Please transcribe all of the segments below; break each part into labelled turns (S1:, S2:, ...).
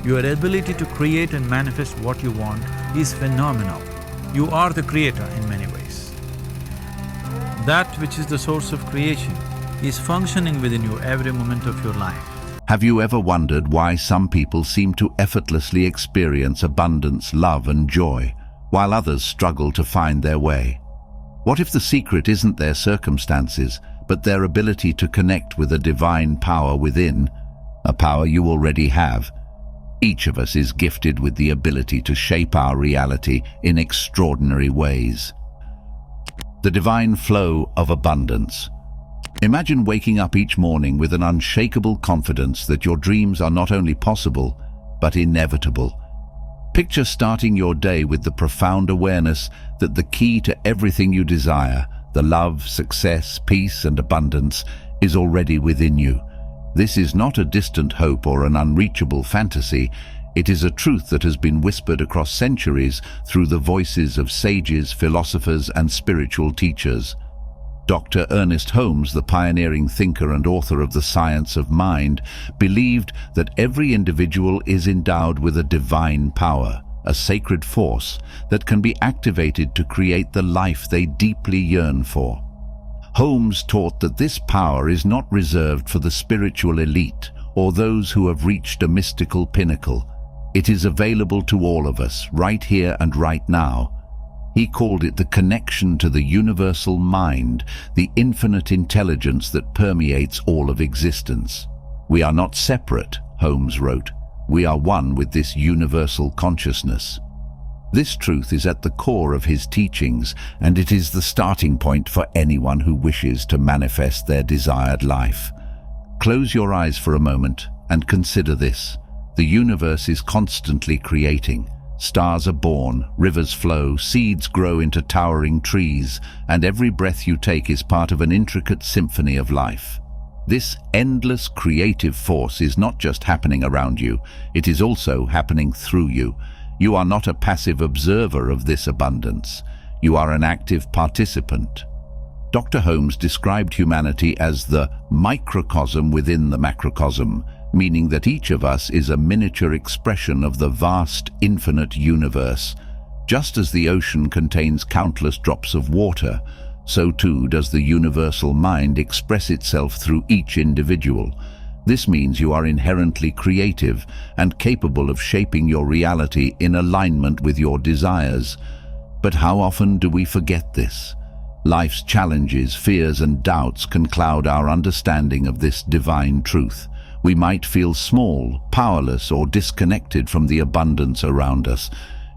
S1: Your ability to create and manifest what you want is phenomenal. You are the creator in many ways. That which is the source of creation is functioning within you every moment of your life.
S2: Have you ever wondered why some people seem to effortlessly experience abundance, love and joy, while others struggle to find their way? What if the secret isn't their circumstances, but their ability to connect with a divine power within, a power you already have? Each of us is gifted with the ability to shape our reality in extraordinary ways. The divine flow of abundance. Imagine waking up each morning with an unshakable confidence that your dreams are not only possible, but inevitable. Picture starting your day with the profound awareness that the key to everything you desire, the love, success, peace and abundance, is already within you. This is not a distant hope or an unreachable fantasy. It is a truth that has been whispered across centuries through the voices of sages, philosophers and spiritual teachers. Dr. Ernest Holmes, the pioneering thinker and author of The Science of Mind, believed that every individual is endowed with a divine power, a sacred force that can be activated to create the life they deeply yearn for. Holmes taught that this power is not reserved for the spiritual elite or those who have reached a mystical pinnacle. It is available to all of us, right here and right now. He called it the connection to the universal mind, the infinite intelligence that permeates all of existence. We are not separate, Holmes wrote. We are one with this universal consciousness. This truth is at the core of his teachings, and it is the starting point for anyone who wishes to manifest their desired life. Close your eyes for a moment and consider this. The universe is constantly creating. Stars are born, rivers flow, seeds grow into towering trees, and every breath you take is part of an intricate symphony of life. This endless creative force is not just happening around you, it is also happening through you. You are not a passive observer of this abundance. You are an active participant. Dr. Holmes described humanity as the microcosm within the macrocosm, meaning that each of us is a miniature expression of the vast, infinite universe. Just as the ocean contains countless drops of water, so too does the universal mind express itself through each individual. This means you are inherently creative and capable of shaping your reality in alignment with your desires. But how often do we forget this? Life's challenges, fears and doubts can cloud our understanding of this divine truth. We might feel small, powerless or disconnected from the abundance around us.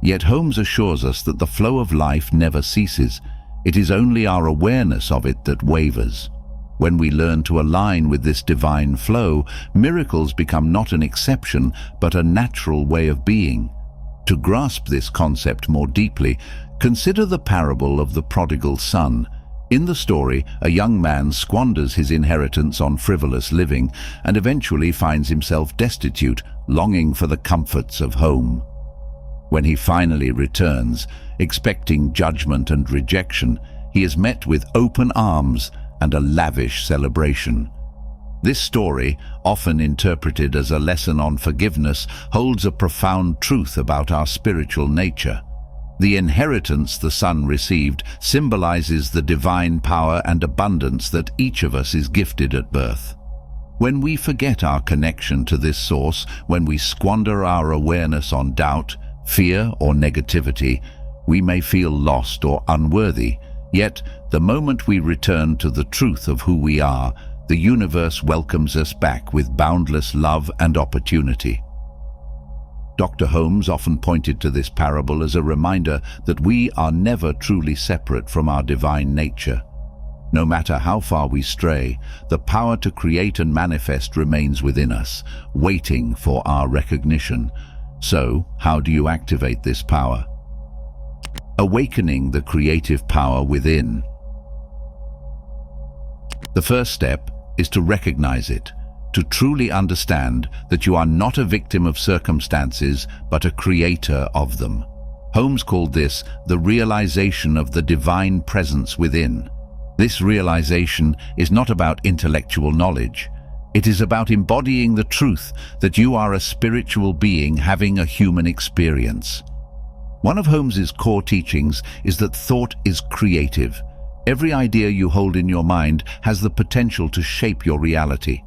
S2: Yet Holmes assures us that the flow of life never ceases. It is only our awareness of it that wavers. When we learn to align with this divine flow, miracles become not an exception, but a natural way of being. To grasp this concept more deeply, consider the parable of the prodigal son. In the story, a young man squanders his inheritance on frivolous living and eventually finds himself destitute, longing for the comforts of home. When he finally returns, expecting judgment and rejection, he is met with open arms and a lavish celebration. This story, often interpreted as a lesson on forgiveness, holds a profound truth about our spiritual nature. The inheritance the son received symbolizes the divine power and abundance that each of us is gifted at birth. When we forget our connection to this source, when we squander our awareness on doubt, fear or negativity, we may feel lost or unworthy. Yet, the moment we return to the truth of who we are, the universe welcomes us back with boundless love and opportunity. Dr. Holmes often pointed to this parable as a reminder that we are never truly separate from our divine nature. No matter how far we stray, the power to create and manifest remains within us, waiting for our recognition. So, how do you activate this power? Awakening the creative power within. The first step is to recognize it, to truly understand that you are not a victim of circumstances, but a creator of them. Holmes called this the realization of the divine presence within. This realization is not about intellectual knowledge. It is about embodying the truth that you are a spiritual being having a human experience. One of Holmes's core teachings is that thought is creative. Every idea you hold in your mind has the potential to shape your reality.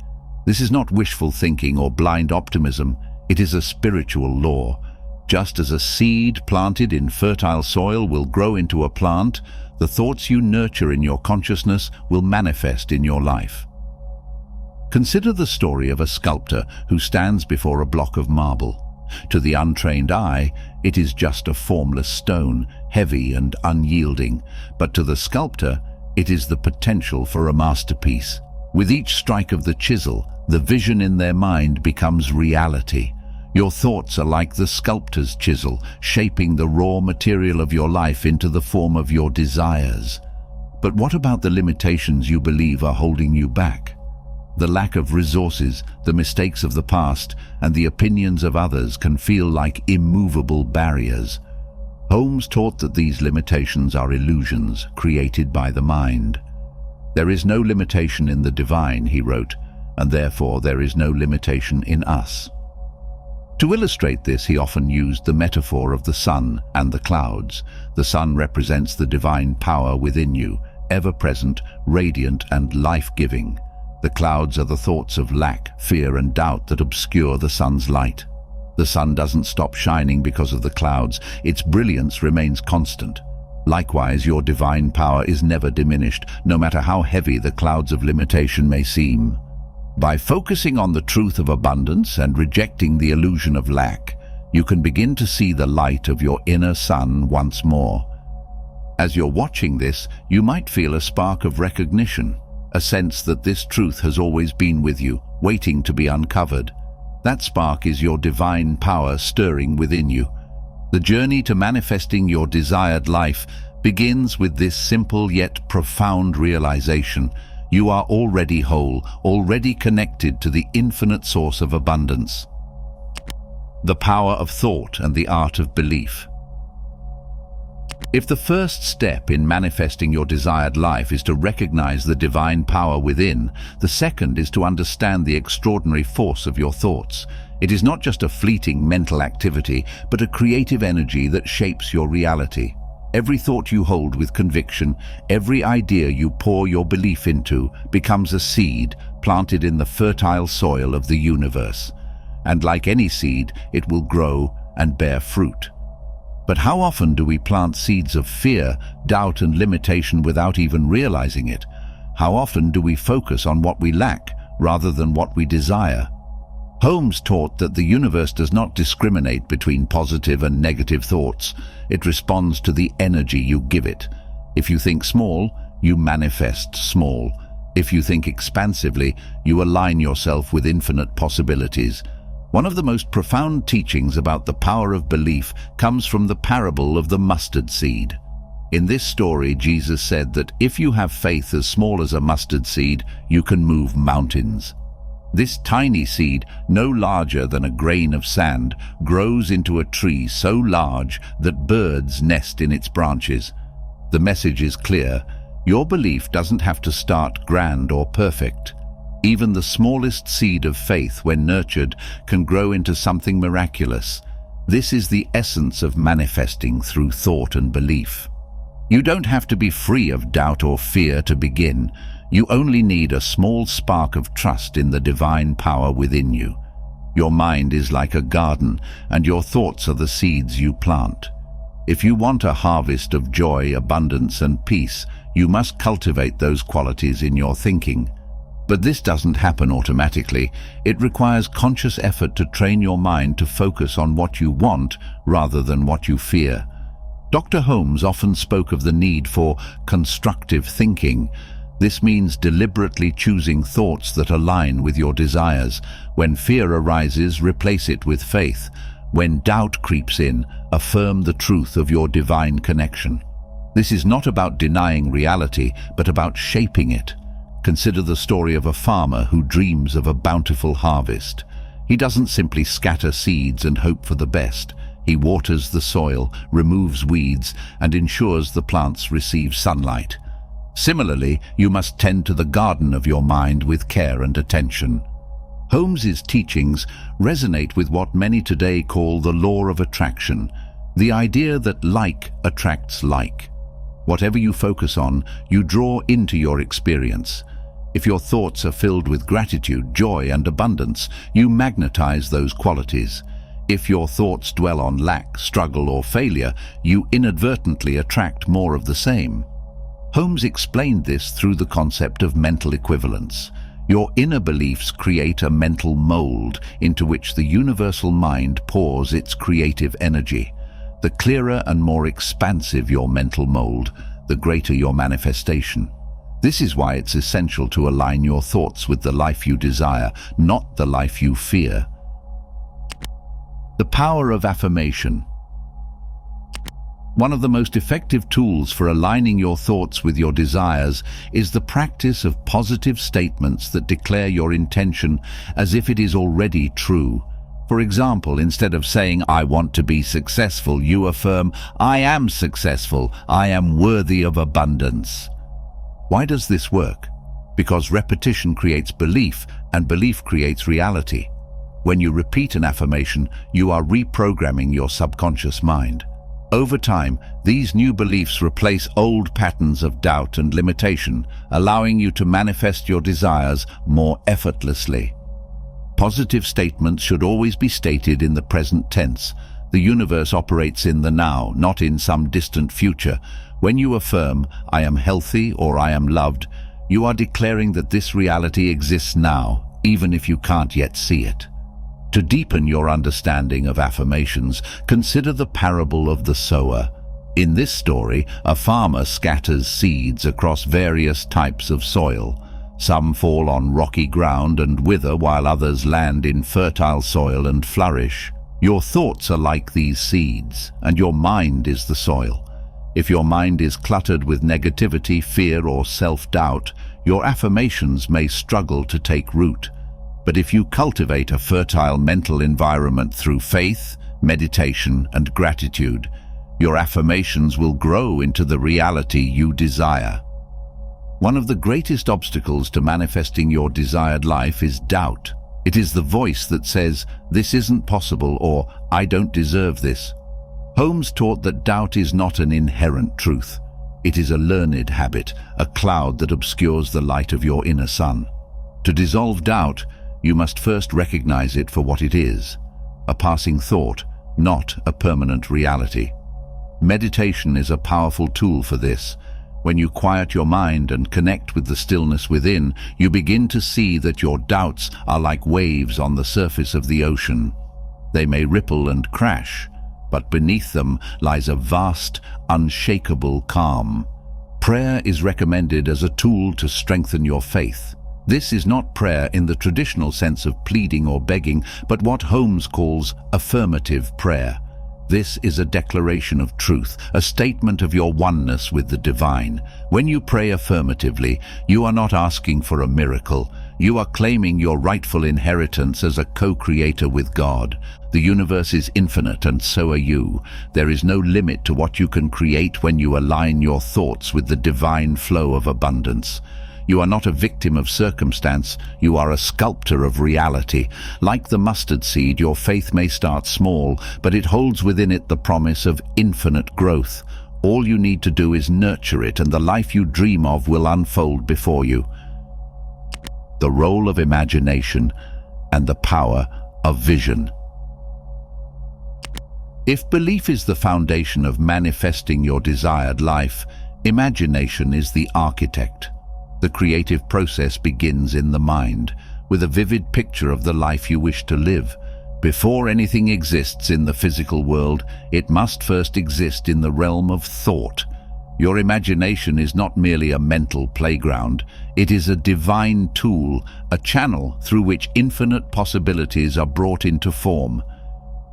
S2: This is not wishful thinking or blind optimism. It is a spiritual law. Just as a seed planted in fertile soil will grow into a plant, the thoughts you nurture in your consciousness will manifest in your life. Consider the story of a sculptor who stands before a block of marble. To the untrained eye, it is just a formless stone, heavy and unyielding, but to the sculptor, it is the potential for a masterpiece. With each strike of the chisel, the vision in their mind becomes reality. Your thoughts are like the sculptor's chisel, shaping the raw material of your life into the form of your desires. But what about the limitations you believe are holding you back? The lack of resources, the mistakes of the past, and the opinions of others can feel like immovable barriers. Holmes taught that these limitations are illusions created by the mind. There is no limitation in the divine, he wrote, and therefore there is no limitation in us. To illustrate this, he often used the metaphor of the sun and the clouds. The sun represents the divine power within you, ever-present, radiant, and life-giving. The clouds are the thoughts of lack, fear, and doubt that obscure the sun's light. The sun doesn't stop shining because of the clouds. Its brilliance remains constant. Likewise, your divine power is never diminished, no matter how heavy the clouds of limitation may seem. By focusing on the truth of abundance and rejecting the illusion of lack, you can begin to see the light of your inner sun once more. As you're watching this, you might feel a spark of recognition, a sense that this truth has always been with you, waiting to be uncovered. That spark is your divine power stirring within you. The journey to manifesting your desired life begins with this simple yet profound realization. You are already whole, already connected to the infinite source of abundance. The power of thought and the art of belief. If the first step in manifesting your desired life is to recognize the divine power within, the second is to understand the extraordinary force of your thoughts. It is not just a fleeting mental activity, but a creative energy that shapes your reality. Every thought you hold with conviction, every idea you pour your belief into, becomes a seed planted in the fertile soil of the universe. And like any seed, it will grow and bear fruit. But how often do we plant seeds of fear, doubt, and limitation without even realizing it? How often do we focus on what we lack rather than what we desire? Holmes taught that the universe does not discriminate between positive and negative thoughts. It responds to the energy you give it. If you think small, you manifest small. If you think expansively, you align yourself with infinite possibilities. One of the most profound teachings about the power of belief comes from the parable of the mustard seed. In this story, Jesus said that if you have faith as small as a mustard seed, you can move mountains. This tiny seed, no larger than a grain of sand, grows into a tree so large that birds nest in its branches. The message is clear. Your belief doesn't have to start grand or perfect. Even the smallest seed of faith, when nurtured, can grow into something miraculous. This is the essence of manifesting through thought and belief. You don't have to be free of doubt or fear to begin. You only need a small spark of trust in the divine power within you. Your mind is like a garden, and your thoughts are the seeds you plant. If you want a harvest of joy, abundance, and peace, you must cultivate those qualities in your thinking. But this doesn't happen automatically. It requires conscious effort to train your mind to focus on what you want rather than what you fear. Dr. Holmes often spoke of the need for constructive thinking. This means deliberately choosing thoughts that align with your desires. When fear arises, replace it with faith. When doubt creeps in, affirm the truth of your divine connection. This is not about denying reality, but about shaping it. Consider the story of a farmer who dreams of a bountiful harvest. He doesn't simply scatter seeds and hope for the best. He waters the soil, removes weeds, and ensures the plants receive sunlight. Similarly, you must tend to the garden of your mind with care and attention. Holmes's teachings resonate with what many today call the law of attraction, the idea that like attracts like. Whatever you focus on, you draw into your experience. If your thoughts are filled with gratitude, joy, and abundance, you magnetize those qualities. If your thoughts dwell on lack, struggle, or failure, you inadvertently attract more of the same. Holmes explained this through the concept of mental equivalence. Your inner beliefs create a mental mold into which the universal mind pours its creative energy. The clearer and more expansive your mental mold, the greater your manifestation. This is why it's essential to align your thoughts with the life you desire, not the life you fear. The power of affirmation. One of the most effective tools for aligning your thoughts with your desires is the practice of positive statements that declare your intention as if it is already true. For example, instead of saying, "I want to be successful," you affirm, "I am successful, I am worthy of abundance." Why does this work? Because repetition creates belief, and belief creates reality. When you repeat an affirmation, you are reprogramming your subconscious mind. Over time, these new beliefs replace old patterns of doubt and limitation, allowing you to manifest your desires more effortlessly. Positive statements should always be stated in the present tense. The universe operates in the now, not in some distant future. When you affirm, "I am healthy" or "I am loved," you are declaring that this reality exists now, even if you can't yet see it. To deepen your understanding of affirmations, consider the parable of the sower. In this story, a farmer scatters seeds across various types of soil. Some fall on rocky ground and wither, while others land in fertile soil and flourish. Your thoughts are like these seeds, and your mind is the soil. If your mind is cluttered with negativity, fear, or self-doubt, your affirmations may struggle to take root. But if you cultivate a fertile mental environment through faith, meditation, and gratitude, your affirmations will grow into the reality you desire. One of the greatest obstacles to manifesting your desired life is doubt. It is the voice that says, "This isn't possible," or "I don't deserve this." Holmes taught that doubt is not an inherent truth. It is a learned habit, a cloud that obscures the light of your inner sun. To dissolve doubt, you must first recognize it for what it is, a passing thought, not a permanent reality. Meditation is a powerful tool for this. When you quiet your mind and connect with the stillness within, you begin to see that your doubts are like waves on the surface of the ocean. They may ripple and crash, but beneath them lies a vast, unshakable calm. Prayer is recommended as a tool to strengthen your faith. This is not prayer in the traditional sense of pleading or begging, but what Holmes calls affirmative prayer. This is a declaration of truth, a statement of your oneness with the divine. When you pray affirmatively, you are not asking for a miracle. You are claiming your rightful inheritance as a co-creator with God. The universe is infinite, and so are you. There is no limit to what you can create when you align your thoughts with the divine flow of abundance. You are not a victim of circumstance, you are a sculptor of reality. Like the mustard seed, your faith may start small, but it holds within it the promise of infinite growth. All you need to do is nurture it, and the life you dream of will unfold before you. The role of imagination and the power of vision. If belief is the foundation of manifesting your desired life, imagination is the architect. The creative process begins in the mind, with a vivid picture of the life you wish to live. Before anything exists in the physical world, it must first exist in the realm of thought. Your imagination is not merely a mental playground. It is a divine tool, a channel through which infinite possibilities are brought into form.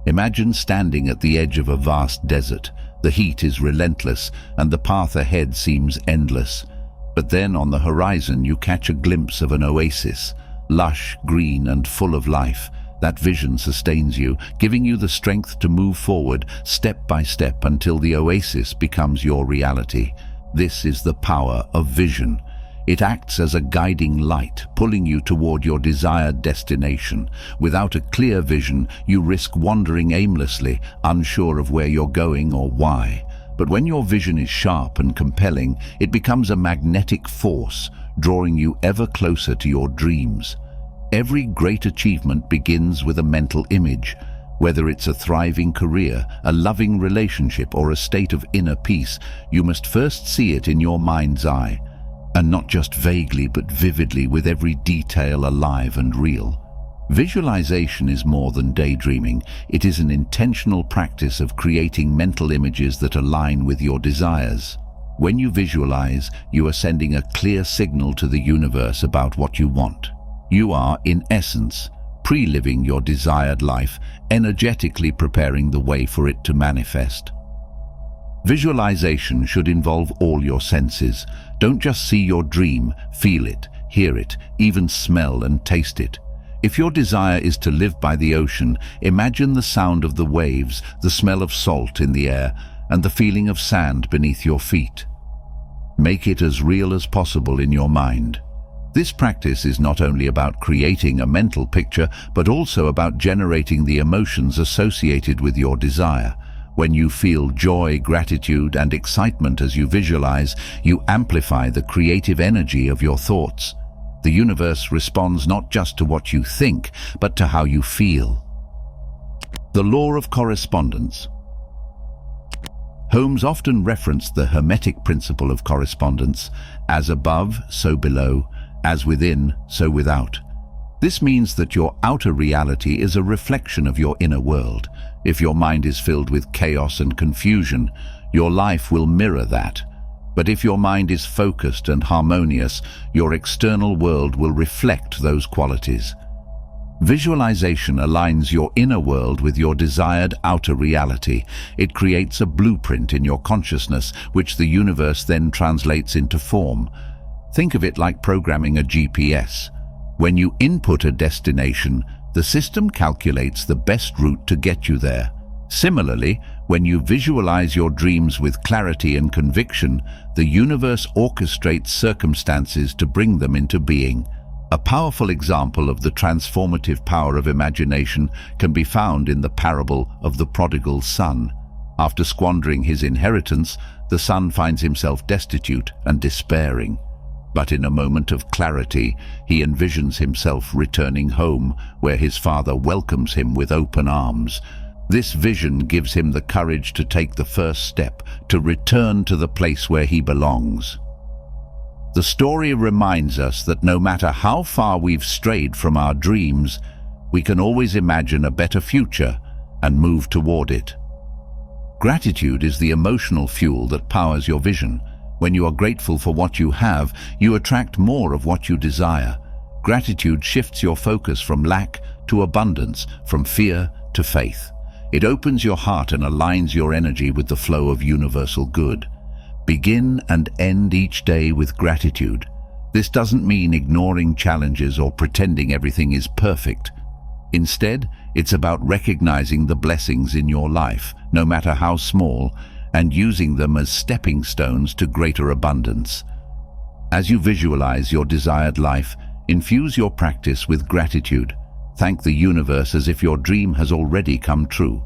S2: Imagine standing at the edge of a vast desert. The heat is relentless, and the path ahead seems endless. But then on the horizon you catch a glimpse of an oasis, lush, green, and full of life. That vision sustains you, giving you the strength to move forward step by step until the oasis becomes your reality. This is the power of vision. It acts as a guiding light, pulling you toward your desired destination. Without a clear vision, you risk wandering aimlessly, unsure of where you're going or why. But when your vision is sharp and compelling, it becomes a magnetic force, drawing you ever closer to your dreams. Every great achievement begins with a mental image. Whether it's a thriving career, a loving relationship, or a state of inner peace, you must first see it in your mind's eye. And not just vaguely but vividly, with every detail alive and real. Visualization is more than daydreaming. It is an intentional practice of creating mental images that align with your desires. When you visualize, you are sending a clear signal to the universe about what you want. You are, in essence, pre-living your desired life, energetically preparing the way for it to manifest. Visualization should involve all your senses. Don't just see your dream, feel it, hear it, even smell and taste it. If your desire is to live by the ocean, imagine the sound of the waves, the smell of salt in the air, and the feeling of sand beneath your feet. Make it as real as possible in your mind. This practice is not only about creating a mental picture, but also about generating the emotions associated with your desire. When you feel joy, gratitude, and excitement as you visualize, you amplify the creative energy of your thoughts. The universe responds not just to what you think, but to how you feel. The law of correspondence. Holmes often referenced the Hermetic Principle of correspondence: as above, so below, as within, so without. This means that your outer reality is a reflection of your inner world. If your mind is filled with chaos and confusion, your life will mirror that. But if your mind is focused and harmonious, your external world will reflect those qualities. Visualization aligns your inner world with your desired outer reality. It creates a blueprint in your consciousness, which the universe then translates into form. Think of it like programming a GPS. When you input a destination, the system calculates the best route to get you there. Similarly, when you visualize your dreams with clarity and conviction, the universe orchestrates circumstances to bring them into being. A powerful example of the transformative power of imagination can be found in the parable of the prodigal son. After squandering his inheritance, the son finds himself destitute and despairing. But in a moment of clarity, he envisions himself returning home, where his father welcomes him with open arms. This vision gives him the courage to take the first step, to return to the place where he belongs. The story reminds us that no matter how far we've strayed from our dreams, we can always imagine a better future and move toward it. Gratitude is the emotional fuel that powers your vision. When you are grateful for what you have, you attract more of what you desire. Gratitude shifts your focus from lack to abundance, from fear to faith. It opens your heart and aligns your energy with the flow of universal good. Begin and end each day with gratitude. This doesn't mean ignoring challenges or pretending everything is perfect. Instead, it's about recognizing the blessings in your life, no matter how small, and using them as stepping stones to greater abundance. As you visualize your desired life, infuse your practice with gratitude. Thank the universe as if your dream has already come true.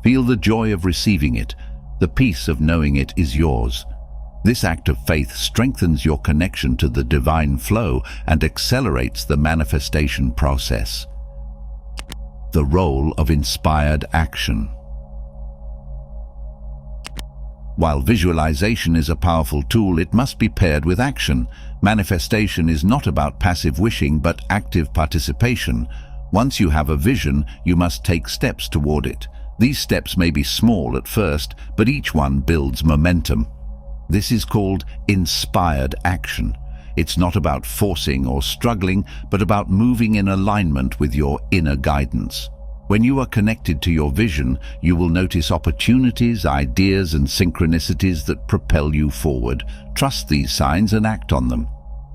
S2: Feel the joy of receiving it, the peace of knowing it is yours. This act of faith strengthens your connection to the divine flow and accelerates the manifestation process. The role of inspired action. While visualization is a powerful tool, it must be paired with action. Manifestation is not about passive wishing, but active participation. Once you have a vision, you must take steps toward it. These steps may be small at first, but each one builds momentum. This is called inspired action. It's not about forcing or struggling, but about moving in alignment with your inner guidance. When you are connected to your vision, you will notice opportunities, ideas, and synchronicities that propel you forward. Trust these signs and act on them.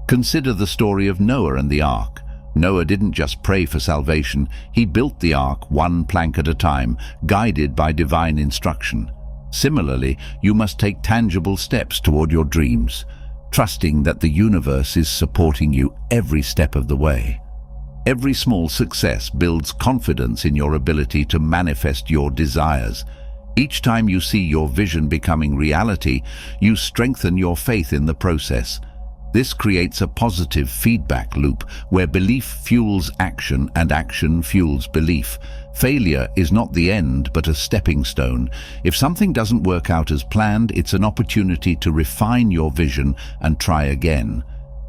S2: Consider the story of Noah and the ark. Noah didn't just pray for salvation, he built the ark one plank at a time, guided by divine instruction. Similarly, you must take tangible steps toward your dreams. trusting that the universe is supporting you every step of the way. Every small success builds confidence in your ability to manifest your desires. Each time you see your vision becoming reality, you strengthen your faith in the process. This creates a positive feedback loop where belief fuels action and action fuels belief. Failure is not the end, but a stepping stone. If something doesn't work out as planned, it's an opportunity to refine your vision and try again.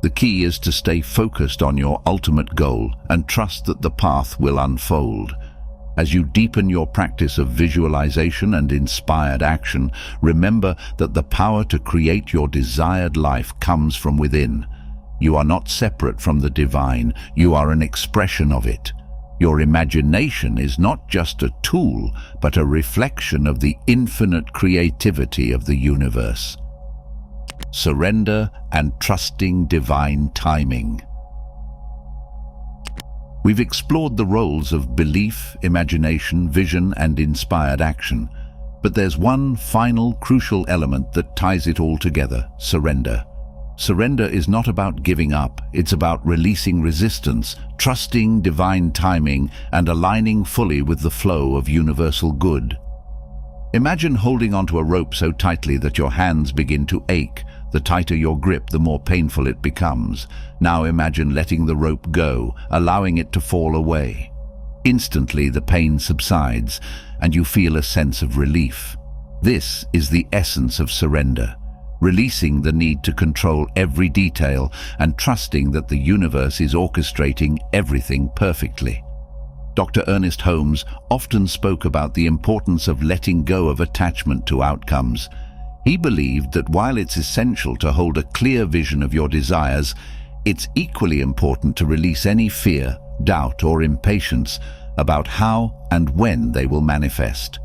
S2: The key is to stay focused on your ultimate goal and trust that the path will unfold. As you deepen your practice of visualization and inspired action, remember that the power to create your desired life comes from within. You are not separate from the divine, you are an expression of it. Your imagination is not just a tool, but a reflection of the infinite creativity of the universe. Surrender and trusting divine timing. We've explored the roles of belief, imagination, vision, and inspired action. But there's one final crucial element that ties it all together: surrender. Surrender is not about giving up, it's about releasing resistance, trusting divine timing, and aligning fully with the flow of universal good. Imagine holding onto a rope so tightly that your hands begin to ache. The tighter your grip, the more painful it becomes. Now imagine letting the rope go, allowing it to fall away. Instantly the pain subsides, and you feel a sense of relief. This is the essence of surrender, releasing the need to control every detail and trusting that the universe is orchestrating everything perfectly. Dr. Ernest Holmes often spoke about the importance of letting go of attachment to outcomes. He believed that while it's essential to hold a clear vision of your desires, it's equally important to release any fear, doubt, or impatience about how and when they will manifest.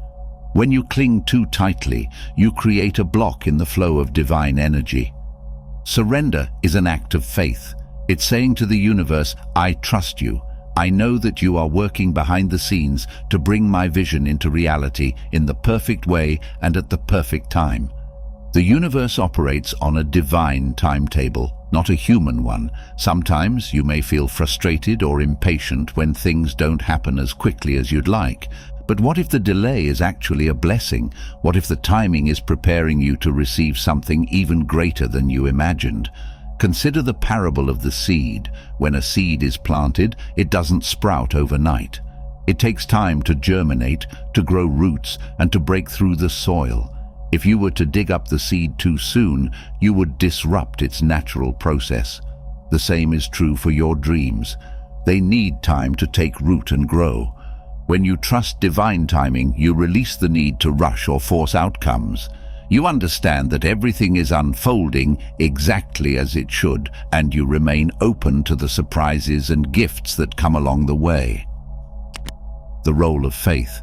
S2: When you cling too tightly, you create a block in the flow of divine energy. Surrender is an act of faith. It's saying to the universe, "I trust you. I know that you are working behind the scenes to bring my vision into reality in the perfect way and at the perfect time." The universe operates on a divine timetable, not a human one. Sometimes you may feel frustrated or impatient when things don't happen as quickly as you'd like. But what if the delay is actually a blessing? What if the timing is preparing you to receive something even greater than you imagined? Consider the parable of the seed. When a seed is planted, it doesn't sprout overnight. It takes time to germinate, to grow roots, and to break through the soil. If you were to dig up the seed too soon, you would disrupt its natural process. The same is true for your dreams. They need time to take root and grow. When you trust divine timing, you release the need to rush or force outcomes. You understand that everything is unfolding exactly as it should, and you remain open to the surprises and gifts that come along the way. The role of faith.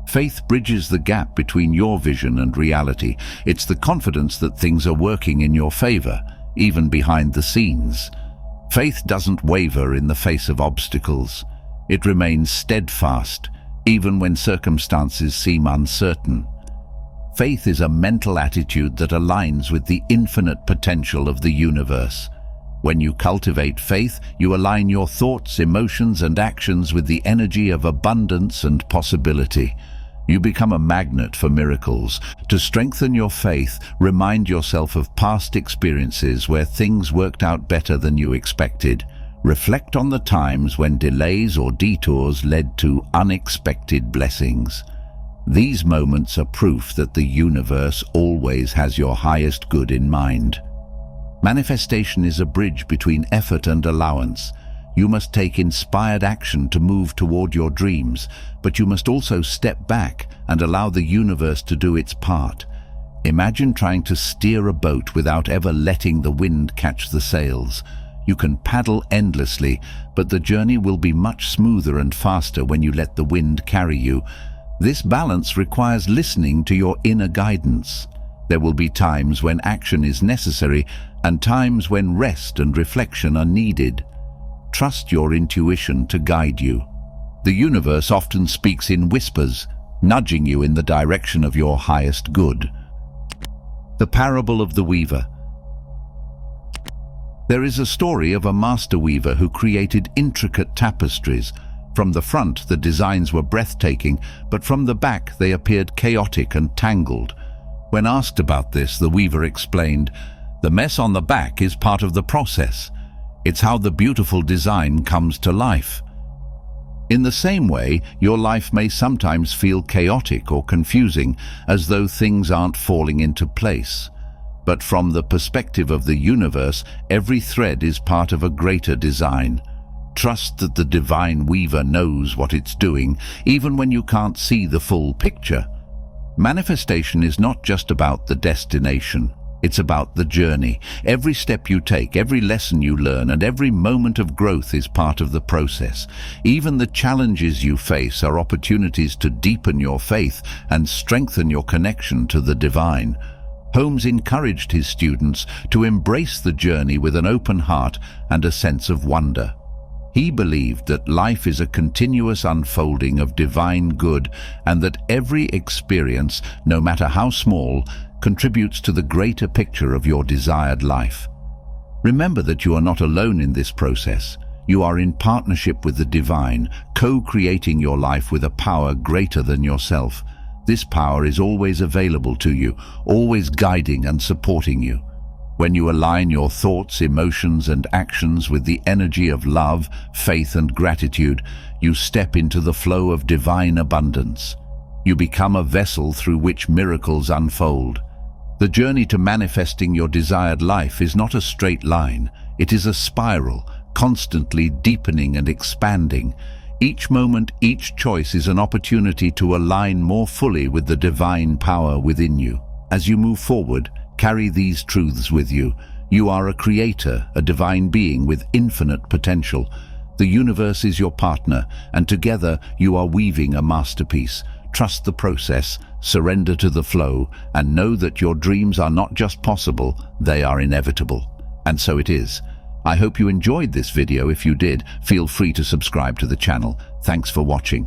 S2: Faith bridges the gap between your vision and reality. It's the confidence that things are working in your favor, even behind the scenes. Faith doesn't waver in the face of obstacles. It remains steadfast, even when circumstances seem uncertain. Faith is a mental attitude that aligns with the infinite potential of the universe. When you cultivate faith, you align your thoughts, emotions, and actions with the energy of abundance and possibility. You become a magnet for miracles. To strengthen your faith, remind yourself of past experiences where things worked out better than you expected. Reflect on the times when delays or detours led to unexpected blessings. These moments are proof that the universe always has your highest good in mind. Manifestation is a bridge between effort and allowance. You must take inspired action to move toward your dreams, but you must also step back and allow the universe to do its part. Imagine trying to steer a boat without ever letting the wind catch the sails. You can paddle endlessly, but the journey will be much smoother and faster when you let the wind carry you. This balance requires listening to your inner guidance. There will be times when action is necessary and times when rest and reflection are needed. Trust your intuition to guide you. The universe often speaks in whispers, nudging you in the direction of your highest good. The parable of the weaver. There is a story of a master weaver who created intricate tapestries. From the front, the designs were breathtaking, but from the back, they appeared chaotic and tangled. When asked about this, the weaver explained, "The mess on the back is part of the process. It's how the beautiful design comes to life." In the same way, your life may sometimes feel chaotic or confusing, as though things aren't falling into place. But from the perspective of the universe, every thread is part of a greater design. Trust that the divine weaver knows what it's doing, even when you can't see the full picture. Manifestation is not just about the destination. It's about the journey. Every step you take, every lesson you learn, and every moment of growth is part of the process. Even the challenges you face are opportunities to deepen your faith and strengthen your connection to the divine. Holmes encouraged his students to embrace the journey with an open heart and a sense of wonder. He believed that life is a continuous unfolding of divine good and that every experience, no matter how small, contributes to the greater picture of your desired life. Remember that you are not alone in this process. You are in partnership with the divine, co-creating your life with a power greater than yourself. This power is always available to you, always guiding and supporting you. When you align your thoughts, emotions, and actions with the energy of love, faith, and gratitude, you step into the flow of divine abundance. You become a vessel through which miracles unfold. The journey to manifesting your desired life is not a straight line. It is a spiral, constantly deepening and expanding. Each moment, each choice is an opportunity to align more fully with the divine power within you. As you move forward, carry these truths with you. You are a creator, a divine being with infinite potential. The universe is your partner, and together you are weaving a masterpiece. Trust the process, surrender to the flow, and know that your dreams are not just possible, they are inevitable. And so it is. I hope you enjoyed this video. If you did, feel free to subscribe to the channel. Thanks for watching.